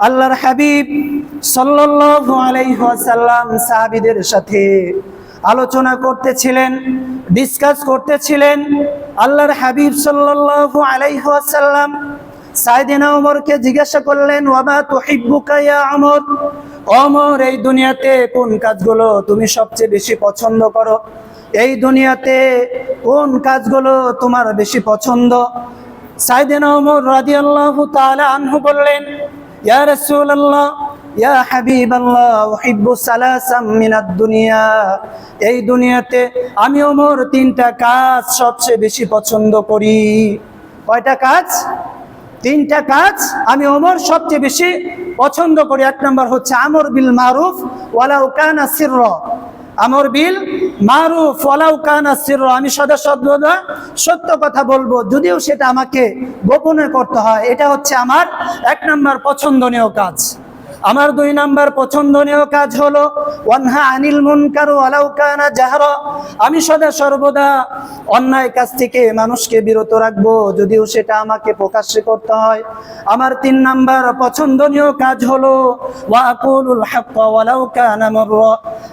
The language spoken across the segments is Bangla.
আল্লাহর হাবিব সাল্লাল্লাহু আলাইহি ওয়াসাল্লাম সাহাবীদের সাথে আলোচনা করতেছিলেন, ডিসকাস করতেছিলেন। আল্লাহর হাবিব সাল্লাল্লাহু আলাইহি ওয়াসাল্লাম সাইয়েদনা ওমরকে জিজ্ঞাসা করলেন, ওয়ামা তুহিব্বুকা ইয়া ওমর, ওমর এই দুনিয়াতে কোন কাজগুলো তুমি সবচেয়ে বেশি পছন্দ করো? এই দুনিয়াতে কোন কাজগুলো তোমার বেশি পছন্দ? সাইয়েদনা ওমর রাদিয়াল্লাহু তাআলা আনহু বললেন, ইয়া রাসূলুল্লাহ, ইয়া হাবিবাল্লাহ, উহিব্বু সালাসাম মিনাদ দুনিয়া, এই দুনিয়াতে আমি ওমর তিনটা কাজ সবচেয়ে বেশি পছন্দ করি। কয়টা কাজ? তিনটা কাজ আমি ওমর সবচেয়ে বেশি পছন্দ করি। এক নম্বর হচ্ছে আমর বিল মারুফ ওয়ালাউ কানা সিররা, আমর বিল মারুফ ওয়ালাউ কানা সিররা, আমি সদা সত্য কথা বলবো যদিও সেটা আমাকে গোপনে করতে হয়। এটা হচ্ছে আমার এক নম্বর পছন্দনীয় কাজ। আমার দুই নাম্বার পছন্দনীয় কাজ হলো ওয়ানহা আনিল মুনকার ওয়ালাউ কানা জাহরা, আমি সদা সর্বদা অন্যায় কাজ থেকে মানুষকে বিরত রাখবো যদিও সেটা আমাকে প্রকাশ্যে করতে হয়। আমার তিন নাম্বার পছন্দনীয় কাজ হলো ওয়া আকুলুল হক ওয়ালাউ কানা মাররা,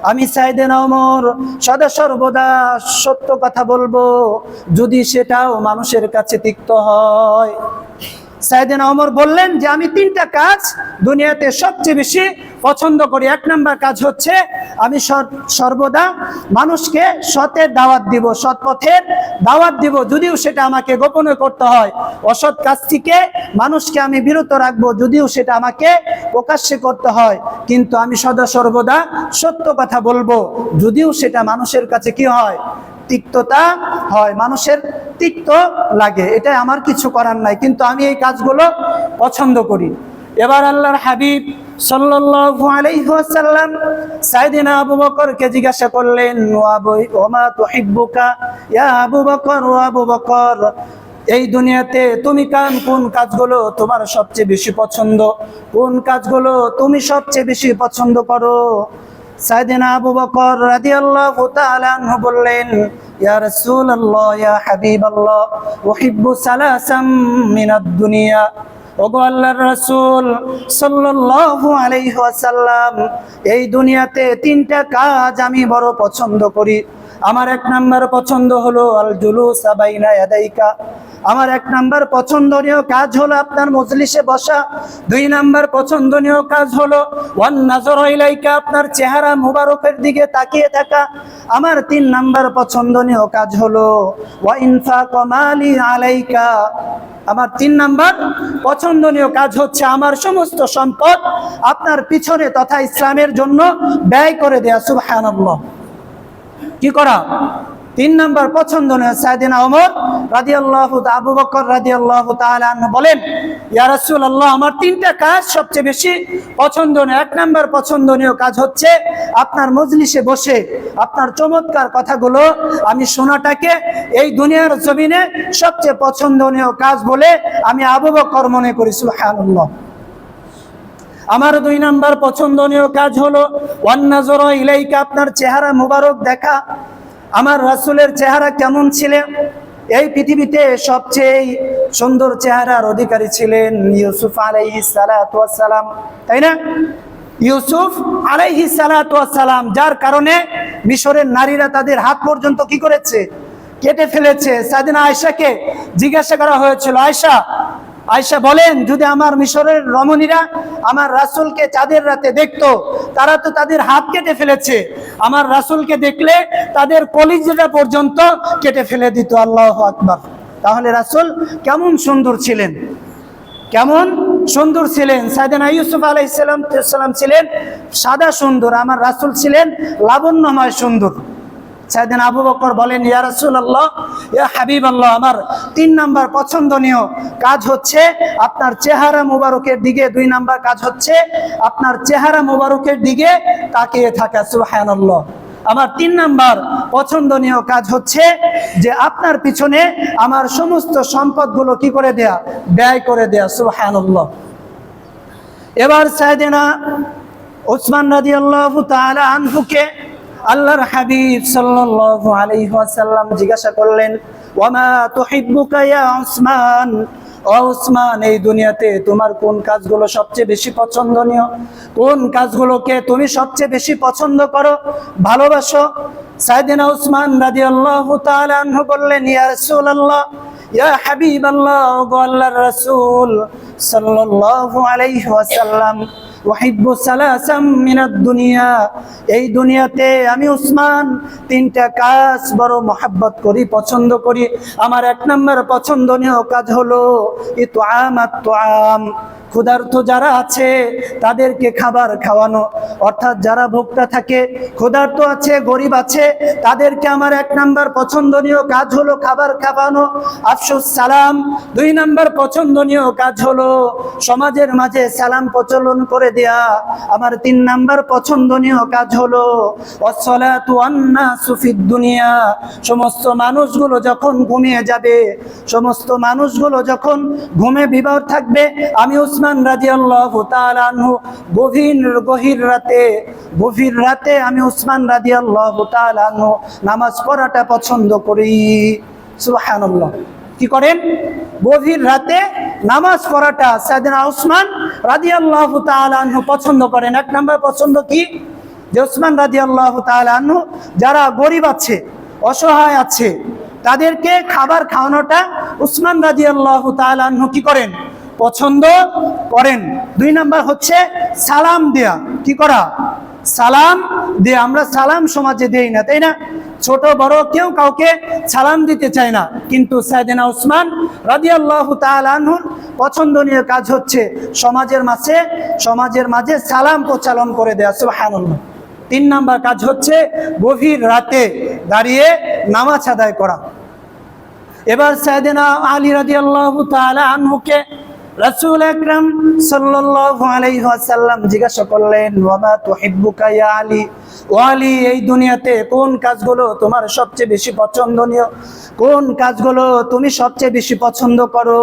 আমি সাইয়েদনা ওমর সদা সর্বদা সত্য কথা বলবো যদি সেটাও মানুষের কাছে তিক্ত হয়। সাইয়েদনা ওমর বললেন যে আমি তিনটা কাজ দুনিয়াতে সবচেয়ে বেশি পছন্দ করি। এক নাম্বার কাজ হচ্ছে আমি সর্বদা মানুষকে সতের দাওয়াত দিব, সৎ পথের দাওয়াত দিব যদিও সেটা আমাকে গোপনে করতে হয়। অসৎ কাজ থেকে মানুষকে আমি বিরত রাখবো যদিও সেটা আমাকে প্রকাশ্যে করতে হয়, কিন্তু আমি সদা সর্বদা সত্য কথা বলবো যদিও সেটা মানুষের কাছে কি হয়? তিক্ততা হয়, মানুষের তিক্ত লাগে। এটা আমার কিছু করার নাই, কিন্তু আমি এই কাজগুলো পছন্দ করি। এবার আল্লাহর হাবিব সাল্লাল্লাহু আলাইহি ওয়াসাল্লাম সাইয়েদনা আবু বকরকে জিজ্ঞাসা করলেন, ওয়ামা তুহিব্বুকা ইয়া আবু বকর, ও আবু বকর এই দুনিয়াতে তুমি কোন কাজগুলো তোমার সবচেয়ে বেশি পছন্দ? কোন কাজগুলো তুমি সবচেয়ে বেশি পছন্দ করো? সাইয়েদনা আবু বকর রাদিয়াল্লাহু তাআলা আনহু বললেন, ইয়া রাসূলুল্লাহ, ইয়া হাবিবাল্লাহ, উহিব্বু সালাসাম মিনাদ দুনিয়া, ওগো আল্লাহর রাসূল সাল্লাল্লাহু আলাইহি ওয়াসাল্লাম এই দুনিয়াতে তিনটা কাজ আমি বড় পছন্দ করি। আমার এক নাম্বার পছন্দ হলো আল জুলুসা বাইনা ইয়াদাইকা, আমার এক নাম্বার পছন্দনীয় কাজ হলো আপনার মজলিসে বসা। দুই নাম্বার পছন্দনীয় কাজ হলো ওয়ান নাযরা ইলাইকা, আপনার চেহারা মুবারকের দিকে তাকিয়ে থাকা। আমার তিন নাম্বার পছন্দনীয় কাজ হলো ওয়া ইনফাক মালি আলাইকা, আমার তিন নাম্বার পছন্দনীয় কাজ হচ্ছে আমার সমস্ত সম্পদ আপনার পিছনে তথা ইসলামের জন্য ব্যয় করে দেয়া। সুবহানাল্লাহ, কি করা? তিন নাম্বার পছন্দনীয়। সাইয়েদনা ওমর রাদিয়াল্লাহু আবু বকর রাদিয়াল্লাহু তাআলা আনহু বলেন, ইয়া রাসূলুল্লাহ, আমার তিনটা কাজ সবচেয়ে বেশি পছন্দনীয়। এক নাম্বার পছন্দনীয় কাজ হচ্ছে আপনার মজলিসে বসে আপনার চমৎকার কথাগুলো আমি শোনাটাকে এই দুনিয়ার জমিনে সবচেয়ে পছন্দনীয় কাজ বলে আমি আবু বকর মনে করি। সুবহানাল্লাহ। আমার দুই নাম্বার পছন্দনীয় কাজ হলো ওয়ান নাযরা ইলাইকা, আপনার চেহারা মুবারক দেখা। আমার রাসূলের চেহারা কেমন ছিলেন? এই পৃথিবীতে সবচেয়ে সুন্দর চেহারার অধিকারী ছিলেন ইউসুফ আলাইহিস সালাতু ওয়াস সালাম, তাই না? ইউসুফ আলাইহিস সালাতু ওয়াস সালাম, যার কারণে মিশরের নারীরা তাদের হাত পর্যন্ত কি করেছে? কেটে ফেলেছে। সাইয়েদনা আয়েশাকে জিজ্ঞাসা করা হয়েছিল, আয়েশা বলেন, যদি আমার মিশরের রমণীরা আমার রাসূলকে চাঁদের রাতে দেখতো, তারা তো তাদের হাত কেটে ফেলেছে, আমার রাসূলকে দেখলে তাদের কলিজাটা পর্যন্ত কেটে ফেলে দিত। আল্লাহু আকবার। তাহলে রাসূল কেমন সুন্দর ছিলেন, কেমন সুন্দর ছিলেন। সাইয়েদনা ইউসুফ আলাইহিস সালাম ছিলেন সাদা সুন্দর, আমার রাসূল ছিলেন লাবণ্যময় সুন্দর। সাইয়েদনা আবু বকর বলেন, ইয়া রাসূলুল্লাহ, ইয়া হাবিবাল্লাহ, আমার তিন নাম্বার পছন্দনীয় কাজ হচ্ছে আপনার চেহারা মুবারকের দিকে, দুই নাম্বার কাজ হচ্ছে আপনার চেহারা মুবারকের দিকে তাকিয়ে থাকা। সুবহানাল্লাহ। আমার তিন নাম্বার পছন্দনীয় কাজ হচ্ছে যে আপনার পিছনে আমার সমস্ত সম্পদগুলো কি করে দেয়া? ব্যয় করে দেয়া। সুবহানাল্লাহ। এবার সাইয়েদনা উসমান রাদিয়াল্লাহু তাআলা আনহুকে আল্লাহর হাবিব সাল্লাল্লাহু আলাইহি ওয়াসাল্লাম জিজ্ঞাসা করলেন, ওয়ামা তুহিব্বুকা ইয়া উসমান, ও উসমান, এই দুনিয়াতে তোমার কোন কাজগুলো সবচেয়ে বেশি পছন্দনীয়? কোন কাজগুলোকে তুমি সবচেয়ে বেশি পছন্দ করো, ভালোবাসো? সাইয়েদনা উসমান রাদিয়াল্লাহু তাআলা আনহু বললেন, ইয়া রাসূলুল্লাহ, ইয়া হাবিবাল্লাহ, ও আল্লাহর রাসূল সাল্লাল্লাহু আলাইহি ওয়াসাল্লাম, ওয়াহিব্বু সালাসাম মিনাদ দুনিয়া, এই দুনিয়াতে আমি উসমান তিনটা কাজ বড় মহব্বত করি, পছন্দ করি। আমার এক নম্বর পছন্দনীয় কাজ হলো ইতআমাত তুআম, ক্ষুধার্ত যারা আছে তাদেরকে খাবার খাওয়ানো, অর্থাৎ যারা ভোক্তা থাকে, ক্ষুধার্ত আছে, গরিব আছে, তাদেরকে আমার এক নাম্বার পছন্দনীয় কাজ হলো খাবার খাওয়ানো। আফসুস সালাম, দুই নাম্বার পছন্দনীয় কাজ হলো সমাজের মাঝে সালাম প্রচলন করে দেয়া। আমার তিন নাম্বার পছন্দনীয় কাজ হলো ওয়াসসালাতু ওয়ান্নাসু ফিদ দুনিয়া, সমস্ত মানুষগুলো যখন ঘুমিয়ে যাবে, সমস্ত মানুষগুলো যখন ঘুমে বিভোর থাকবে, আমি উসমান রাদিয়াল্লাহু তাআলা আনহু গভীর রাতে আমি উসমান রাদিয়াল্লাহু তাআলা আনহু নামাজ পড়াটা পছন্দ করি। সুবহানাল্লাহ, কি করেন? গভীর রাতে নামাজ পড়াটা সাইয়েদনা উসমান রাদিয়াল্লাহু তাআলা আনহু পছন্দ করেন। এক নাম্বার পছন্দ কি? যে উসমান রাদিয়াল্লাহু তাআলা আনহু যারা গরিব আছে, অসহায় আছে, তাদেরকে খাবার খাওয়ানোটা উসমান রাদিয়াল্লাহু তাআলা আনহু কি করেন? পছন্দ করেন। দুই নাম্বার হচ্ছে সালাম দেয়া। কি করা? সালাম দেয়া। আমরা সালাম সমাজে দেই না, তাই না? ছোট বড় কেউ কাউকে সালাম দিতে চায় না, কিন্তু সাইয়েদনা উসমান রাদিয়াল্লাহু তাআলা আনহুর পছন্দনীয় কাজ হচ্ছে সমাজের মাঝে সালাম প্রচলন করে দেয়া। সুবহানাল্লাহ। তিন নাম্বার কাজ হচ্ছে গভীর রাতে দাঁড়িয়ে নামাজ আদায় করা। এবার সাইয়েদনা আলী রাদিয়াল্লাহু তাআলা আনহুকে রাসূল আকরাম সাল্লাল্লাহু আলাইহি ওয়াসাল্লাম জিজ্ঞাসা করলেন, ওয়া মা তুহিব্বুকা ইয়া আলী, ও আলী, এই দুনিয়াতে কোন কাজগুলো তোমার সবচেয়ে বেশি পছন্দনীয়? কোন কাজগুলো তুমি সবচেয়ে বেশি পছন্দ করো?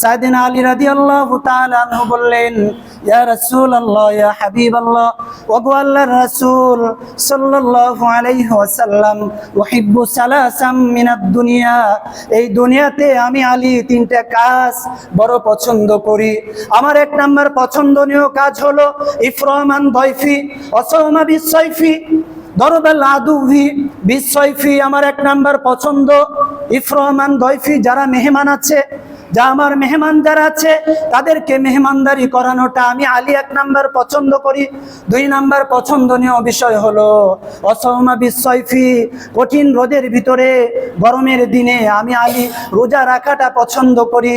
সাইয়েদনা আলী রাদিয়াল্লাহু তাআলা আনহু বললেন, ইয়া রাসূলুল্লাহ, ইয়া হাবিবাল্লাহ, ও গো আল্লাহর রাসূল সাল্লাল্লাহু আলাইহি ওয়াসাল্লাম, উহিব্বু সালাসাম মিনাদ দুনিয়া, এই দুনিয়াতে আমি আলী তিনটা কাজ বড় পছন্দ করি। আমার এক নাম্বার পছন্দনীয় কাজ হলো ইফরামান দয়ফি ওয়াসাওমা বিসাইফি দরবাল আদুভি বিসাইফি। আমার এক নাম্বার পছন্দ ইফরামান দয়ফি, যারা মেহমান আছে, আমার মেহমান যারা আছে তাদেরকে মেহমানদারি করানোটা আমি আলী এক নাম্বার পছন্দ করি। দুই নাম্বার পছন্দনীয় বিষয় হলো ওয়াসাওমা বিসাইফি, কঠিন রোদের ভিতরে গরমের দিনে আমি আলী রোজা রাখাটা পছন্দ করি।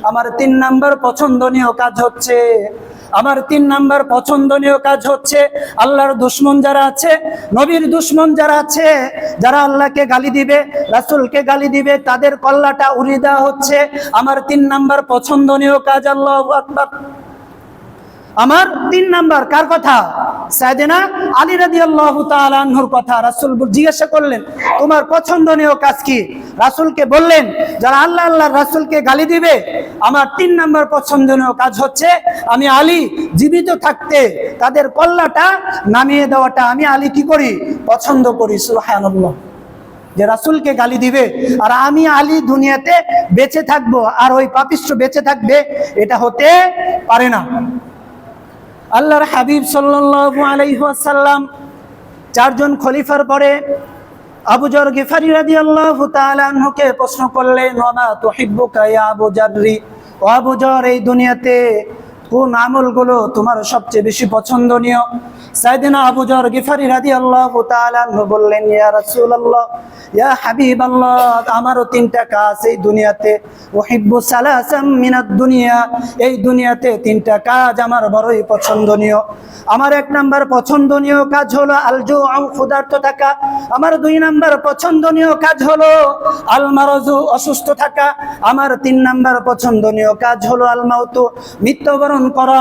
আমার তিন নাম্বার পছন্দনীয় কাজ হচ্ছে আল্লাহর দুশমন যারা আছে, নবীর দুশমন যারা আছে, যারা আল্লাহকে গালি দিবে, রাসূলকে গালি দিবে, তাদের কল্লাটা উড়িয়ে দেওয়া হচ্ছে আমার তিন নাম্বার পছন্দনীয় কাজ। আল্লাহু আকবার। আমার তিন নাম্বার কার কথা? সাইয়েদনা আলী রাদিয়াল্লাহু তাআলা আনহুর কথা। রাসূল জিজ্ঞাসা করলেন, তোমার পছন্দনীয় কাজ কি? রাসূলকে বললেন, যারা আল্লাহর রাসূলকে গালি দিবে, আমার তিন নাম্বার পছন্দনীয় কাজ হচ্ছে আমি আলী জীবিত থাকতে তাদের কল্লাটা নামিয়ে দেওয়াটা আমি আলী কি করি? পছন্দ করি। সুবহানাল্লাহ। যে রাসূলকে গালি দিবে আর আমি আলী দুনিয়াতে বেঁচে থাকবো আর ওই পাপিষ্ঠ বেঁচে থাকবে, এটা হতে পারে না। আল্লাহর হাবিব সাল্লাল্লাহু আলাইহি ওয়াসাল্লাম চারজন খলিফার পরে আবু যর গিফারি রাদিয়াল্লাহু তাআলা আনহুকে প্রশ্ন করলেন, ওয়া মা তুহিব্বুকা ইয়া আবু যররি, ও আবু যর, এই দুনিয়াতে কোন আমলগুলো তোমার সবচেয়ে বেশি পছন্দনীয়? সাইয়েদনা আবু যর গিফারি রাদিয়াল্লাহু তাআলা আনহু বললেন, ইয়া রাসূলুল্লাহ, ইয়া হাবিবাল্লাহ, আমারও তিনটা কাজ এই দুনিয়াতে, উহিব্বু সালাসাম মিনাদ দুনিয়া, এই দুনিয়াতে তিনটা কাজ আমার বড়ই পছন্দনীয়। আমার এক নাম্বার পছন্দনীয় কাজ হলো আল জুউ, ক্ষুধার্ত থাকা। আমার দুই নাম্বার পছন্দনীয় কাজ হলো আল মারাজু, অসুস্থ থাকা। আমার তিন নাম্বার পছন্দনীয় কাজ হলো আল মাউতু, মৃত্যুবরণ বরণ করা।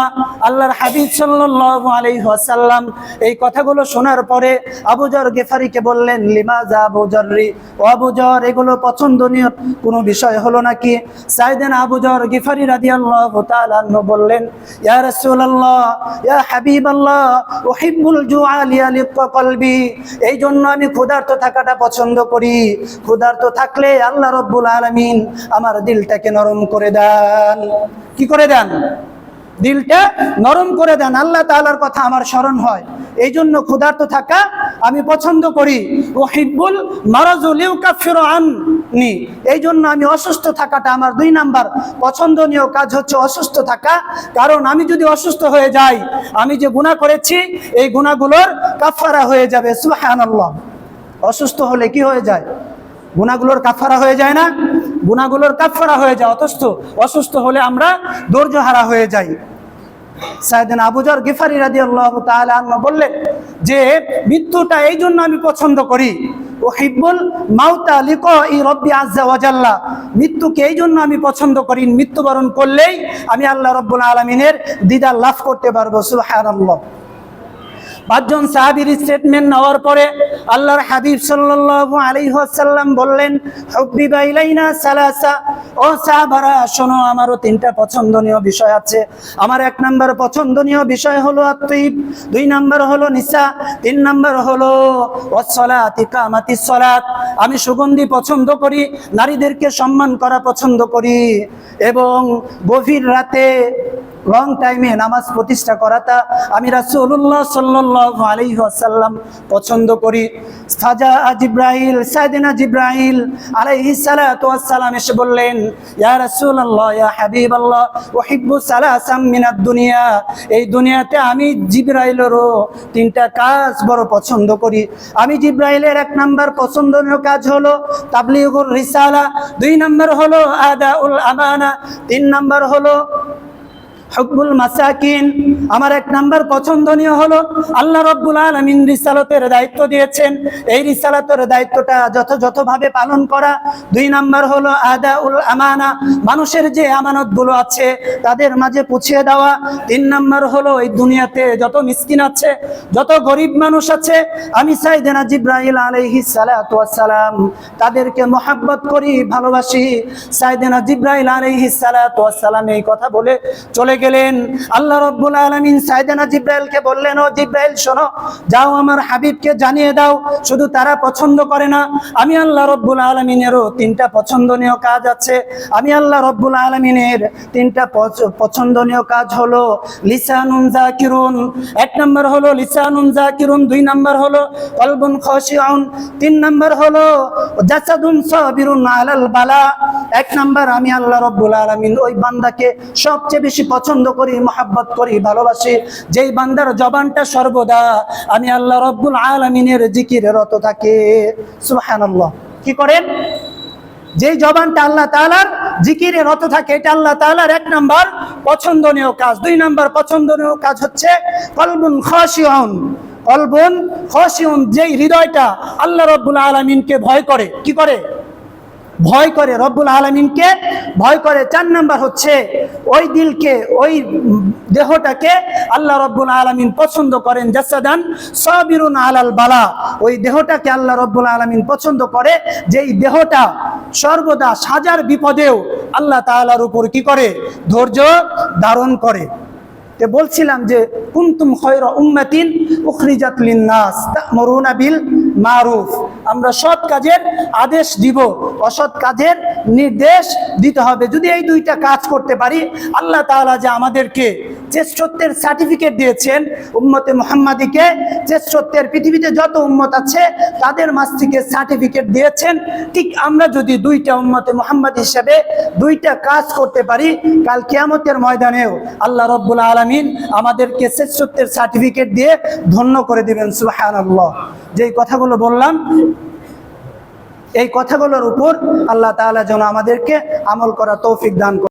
আল্লাহর হাবিব সাল্লাল্লাহু আলাইহি ওয়াসাল্লাম এই কথাগুলো শোনার পরে আবু যর গিফারিকে বললেন, লিমাযা আবু যররি, ও আবু যর, এগুলো পছন্দনীয় কোনো বিষয় হলো নাকি? সাইয়েদনা আবু যর গিফারি রাদিয়াল্লাহু তাআলা আনহু বললেন, ইয়া রাসূলুল্লাহ, ইয়া হাবিবাল্লাহ, উহিব্বুল জুআ লিয়ালিকা কলবি, এই জন্য আমি ক্ষুধার্ত থাকাটা পছন্দ করি। ক্ষুধার্ত থাকলে আল্লাহ রাব্বুল আলামিন আমার দিলটাকে নরম করে দেন। কি করে দেন? দিলটা নরম করে দেন। আল্লাহ তাআলার কথা আমার স্মরণ হয়, এই জন্য ক্ষুধার্ত থাকা আমি পছন্দ করি। উহিব্বুল মারাযু লিউকাফিরু আননি, এই জন্য আমি অসুস্থ থাকাটা আমার 2 নাম্বার পছন্দনীয় কাজ হচ্ছে অসুস্থ থাকা। কারণ আমি যদি অসুস্থ হয়ে যাই, আমি যে গুনাহ করেছি এই গুনাহগুলোর কাফারা হয়ে যাবে। সুবহানাল্লাহ। অসুস্থ হলে কি হয়ে যায়? গুনাহগুলোর কাফারা হয়ে যায় না? গুনাহগুলোর কাফারা হয়ে যায়। অসুস্থ হলে আমরা ধৈর্য হারা হয়ে যাই। সাইয়েদনা আবু যর গিফারি রাদিয়াল্লাহু তাআলা আনহু বললেন যে মৃত্যুটা এই জন্য আমি পছন্দ করি, উহিব্বুল মাউতা লিকাই রাব্বি আযজা ওয়া জাল্লা, মৃত্যুকে এই জন্য আমি পছন্দ করি, মৃত্যুবরণ করলেই আমি আল্লাহ রাব্বুল আলামিনের দিদার লাভ করতে পারবো। সুবহানাল্লাহ। 5 জন সাহাবীর স্টেটমেন্ট নেওয়ার পরে আল্লাহর হাবিব সাল্লাল্লাহু আলাইহি ওয়াসাল্লাম বললেন, হুব্বিবা ইলাইনা সালাসা, ও সাহাবারা শোনো, আমারও 3টা পছন্দনীয় বিষয় আছে। আমার 1 নাম্বার পছন্দনীয় বিষয় হলো আত-তিব, 2 নাম্বার হলো নিসা, 3 নাম্বার হলো ওয়াস-সালাত, ইকামাতিস সালাত। আমি সুগন্ধি পছন্দ করি, নারীদেরকে সম্মান করা পছন্দ করি, এবং গভীর রাতে লং টাইমে নামাজ প্রতিষ্ঠা করাটা আমি রাসূলুল্লাহ সাল্লাল্লাহু আলাইহি ওয়াসাল্লাম পছন্দ করি। ফাজা জিবরাইল, সাইয়েদনা জিবরাইল আলাইহিস সালাতু ওয়াস সালাম এসে বললেন, ইয়া রাসূলুল্লাহ, ইয়া হাবিবাল্লাহ, উহিব্বু সালাসাম মিনাদ দুনিয়া, এই দুনিয়াতে আমি জিবরাইলেরও 3টা কাজ বড় পছন্দ করি। আমি জিবরাইলের 1 নাম্বার পছন্দনীয় কাজ হলো তাবলীগুর রিসালা, 2 নাম্বার হলো আদাউল আমানা, 3 নাম্বার হলো হুব্বুল মাসাকিন। আমার 1 নাম্বার পছন্দনীয় হলো আল্লাহ রাব্বুল আলামিন রিসালাতের দায়িত্ব দিয়েছেন, এই রিসালাতের দায়িত্বটা যথাযথভাবে পালন করা। 2 নাম্বার হলো আদাউল আমানা, মানুষের যে আমানতগুলো আছে তাদের মাঝে পৌঁছে দেওয়া। 3 নাম্বার হলো এই দুনিয়াতে যত মিসকিন আছে, যত গরিব মানুষ আছে, আমি সাইয়েদনা জিবরাইল আলাইহিস সালাতু ওয়াস সালাম তাদেরকে মহব্বত করি, ভালোবাসি। সাইয়েদনা জিবরাইল আলাইহিস সালাতু ওয়াস সালাম এই কথা বলে চলে গেলেন। আল্লাহ রাব্বুল আলামিন সাইয়েদনা জিবরাইলকে বললেন, ও জিবরাইল শোনো, যাও আমার হাবিবকে জানিয়ে দাও, শুধু তারা পছন্দ করে না, আমি আল্লাহ রাব্বুল আলামিনেরও 3টা পছন্দনীয় কাজ আছে। আমি আল্লাহ রাব্বুল আলামিনের 3টা পছন্দনীয় কাজ হলো লিসানুন যাকিরুন, 1 নাম্বার হলো লিসানুন যাকিরুন, 2 নাম্বার হলো কলবুন খাশিউন, 3 নাম্বার হলো জাসাদুন সাবিরুন আলাল বালা। 1 নাম্বার আমি আল্লাহ রাব্বুল আলামিন ওই বান্দাকে সবচেয়ে বেশি পছন্দ করি, মহব্বত করি, ভালোবাসি, যেই বান্দার জবানটা সর্বদা আমি আল্লাহ রাব্বুল আলামিনের জিকিরে রত থাকে। সুবহানাল্লাহ। কি করেন? যেই জবানটা আল্লাহ তাআলার জিকিরে রত থাকে, এটা আল্লাহ তাআলার 1 নাম্বার পছন্দনীয় কাজ। 2 নাম্বার পছন্দনীয় কাজ হচ্ছে কলবুন খাশিউন, কলবুন খাশিউন, যেই হৃদয়টা আল্লাহ রাব্বুল আলামিনকে ভয় করে। কি করে? ভয় করে, রব্বুল আলামিনকে ভয় করে। 4 নাম্বার হচ্ছে ওই দিলকে, ওই দেহটাকে আল্লাহ রব্বুল আলামিন পছন্দ করেন, জাসাদান সাবিরুন আলাল বালা, ওই দেহটাকে আল্লাহ রব্বুল আলামিন পছন্দ করে, যেই দেহটা সর্বদা হাজার বিপদেও আল্লাহ তাআলার উপর কি করে? ধৈর্য ধারণ করে। তে বলছিলাম যে কুনতুম খায়রা উম্মাতিন উখরিজাত লিন-নাস তা'মুরুনা বিল মারুফ, আমরা সৎ কাজের আদেশ দিব, অসৎ কাজের নির্দেশ দিতে হবে। যদি এই 2টা কাজ করতে পারি, আল্লাহ তাআলা যে আমাদেরকে শ্রেষ্ঠত্বের সার্টিফিকেট দিয়েছেন, উম্মতে মুহাম্মাদিকে শ্রেষ্ঠত্বের, পৃথিবীতে যত উম্মত আছে তাদের মাঝ থেকে সার্টিফিকেট দিয়েছেন, ঠিক আমরা যদি 2টা উম্মতে মুহাম্মাদ হিসেবে 2টা কাজ করতে পারি, কাল কিয়ামতের ময়দানেও আল্লাহ রাব্বুল আলামিন আমাদেরকে শ্রেষ্ঠত্বের সার্টিফিকেট দিয়ে ধন্য করে দিবেন। সুবহানাল্লাহ। যেই কথাগুলো বললাম, এই কথাগুলোর উপর আল্লাহ তাআলা যেন আমাদেরকে আমল করা তৌফিক দান করেন।